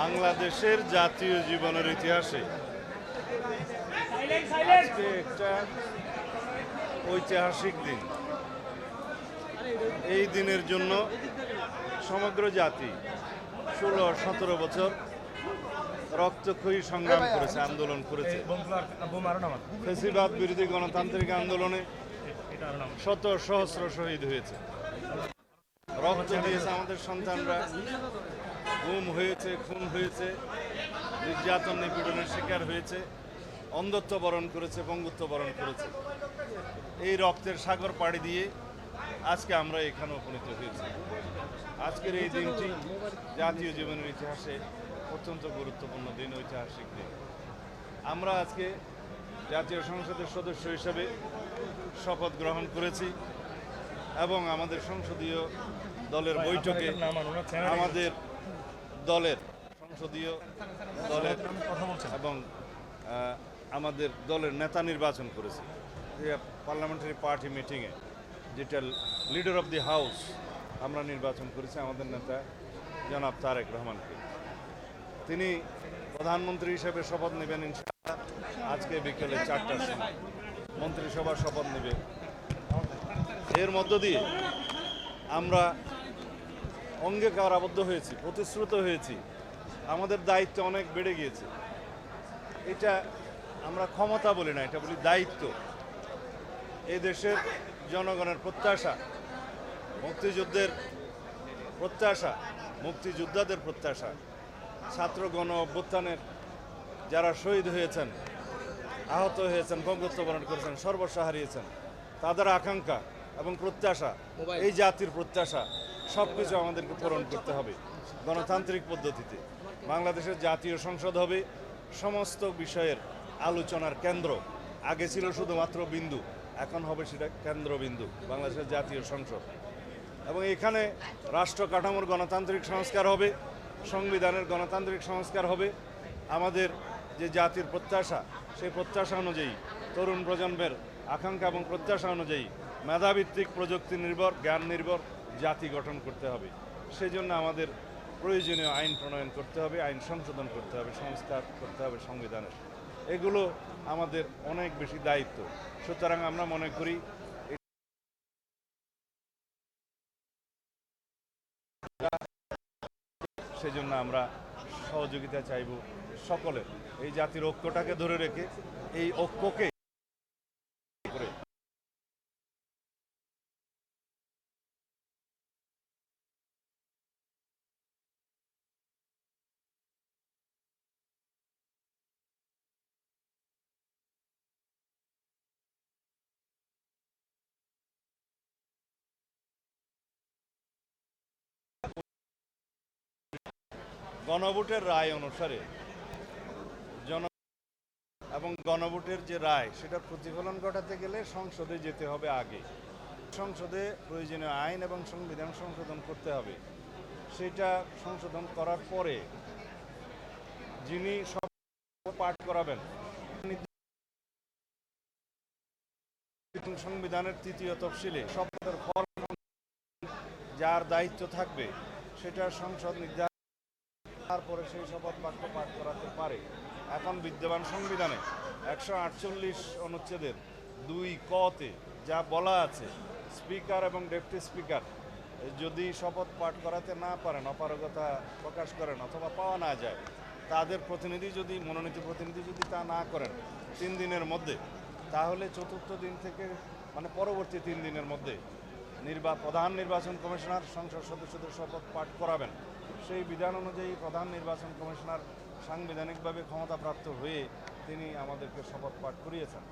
বাংলাদেশের জাতীয় জীবনের ইতিহাসে আজকে একটা ঐতিহাসিক দিন। এই দিনের জন্য সমগ্র জাতি 16-17 বছর রক্তক্ষয়ী সংগ্রাম করেছে, আন্দোলন করেছে। ফ্যাসিবাদ বিরোধী গণতান্ত্রিক আন্দোলনে শত সহস্র শহীদ হয়েছে, রক্ত দিয়েছে আমাদের সন্তানরা, গুম হয়েছে, খুন হয়েছে, নির্যাতন নিপীড়নের শিকার হয়েছে, অন্ধত্ব বরণ করেছে, পঙ্গুত্ব বরণ করেছে। এই রক্তের সাগর পাড়ি দিয়ে আজকে আমরা এখানে উপনীত হয়েছি। আজকের এই দিনটি জাতীয় জীবনের ইতিহাসে অত্যন্ত গুরুত্বপূর্ণ দিন, ঐতিহাসিক দিন। আমরা আজকে জাতীয় সংসদের সদস্য হিসেবে শপথ গ্রহণ করেছি এবং আমাদের সংসদীয় দলের বৈঠকে আমাদের দলের সংসদীয় দলের এবং আমাদের দলের নেতা নির্বাচন করেছি। পার্লামেন্টারি পার্টি মিটিংয়ে যেটা লিডার অফ দি হাউস আমরা নির্বাচন করেছি আমাদের নেতা জনাব তারেক রহমানকে। তিনি প্রধানমন্ত্রী হিসেবে শপথ নেবেন ইনশাআল্লাহ আজকে বিকেলে 4টার সময় মন্ত্রিসভা শপথ নেবে। এর মধ্য দিয়ে আমরা অঙ্গীকার আবদ্ধ হয়েছি, প্রতিশ্রুত হয়েছি, আমাদের দায়িত্ব অনেক বেড়ে গিয়েছে। এটা আমরা ক্ষমতা বলি না, এটা বলি দায়িত্ব। এই দেশের জনগণের প্রত্যাশা, মুক্তিযুদ্ধের প্রত্যাশা, মুক্তিযোদ্ধাদের প্রত্যাশা, ছাত্র গণ অভ্যুত্থানের যারা শহীদ হয়েছেন, আহত হয়েছেন, বঙ্গত্ব বরণ করেছেন, সর্বস্ব হারিয়েছেন, তাদের আকাঙ্ক্ষা এবং প্রত্যাশা, এই জাতির প্রত্যাশা সব কিছু আমাদেরকে পূরণ করতে হবে গণতান্ত্রিক পদ্ধতিতে। বাংলাদেশের জাতীয় সংসদ হবে সমস্ত বিষয়ের আলোচনার কেন্দ্র। আগে ছিল শুধুমাত্র বিন্দু, এখন হবে সেটা কেন্দ্রবিন্দু, বাংলাদেশের জাতীয় সংসদ। এবং এখানে রাষ্ট্র কাঠামোর গণতান্ত্রিক সংস্কার হবে, সংবিধানের গণতান্ত্রিক সংস্কার হবে। আমাদের যে জাতির প্রত্যাশা, সেই প্রত্যাশা অনুযায়ী তরুণ প্রজন্মের আকাঙ্ক্ষা এবং প্রত্যাশা অনুযায়ী মেধাভিত্তিক, প্রযুক্তি নির্ভর, জ্ঞান নির্ভর জাতি গঠন করতে হবে। সেজন্য আমাদের প্রয়োজনীয় আইন প্রণয়ন করতে হবে, আইন সংশোধন করতে হবে, সংস্কার করতে হবে সংবিধানের। এগুলো আমাদের অনেক বেশি দায়িত্ব। সুতরাং আমরা মনে করি সেজন্য আমরা সহযোগিতা চাইব সকলের। এই জাতির ঐক্যটাকে ধরে রেখে এই ঐক্যকে করে গণভোটের রায় অনুসারে এবং গণভোটের যে রায় সেটার প্রতিফলন ঘটাতে গেলে সংসদে যেতে হবে আগে। সংসদে প্রয়োজনীয় আইন এবং সংবিধান সংশোধন করতে হবে। সেটা সংশোধন করার পরে যিনি সব পাঠ করাবেন, সংবিধানের 3য় তফসিলে শপথের ফল যার দায়িত্ব থাকবে সেটা সংসদ নির্ধারণ, তারপরে সেই শপথ বাক্য পাঠ করাতে পারে। এখন বিদ্যমান সংবিধানে 148 অনুচ্ছেদের 2 ক-তে যা বলা আছে, স্পিকার এবং ডেপুটি স্পিকার যদি শপথ পাঠ করাতে না পারেন, অপারগতা প্রকাশ করেন অথবা পাওয়া না যায়, তাদের প্রতিনিধি যদি, মনোনীত প্রতিনিধি যদি তা না করেন 3 দিনের মধ্যে, তাহলে 4র্থ দিন থেকে মানে পরবর্তী 3 দিনের মধ্যে প্রধান নির্বাচন কমিশনার সংসদ সদস্যদের শপথ পাঠ করাবেন। সেই বিধান অনুযায়ী প্রধান নির্বাচন কমিশনার সাংবিধানিকভাবে ক্ষমতাপ্রাপ্ত হয়ে তিনি আমাদেরকে শপথ পাঠ করিয়েছেন।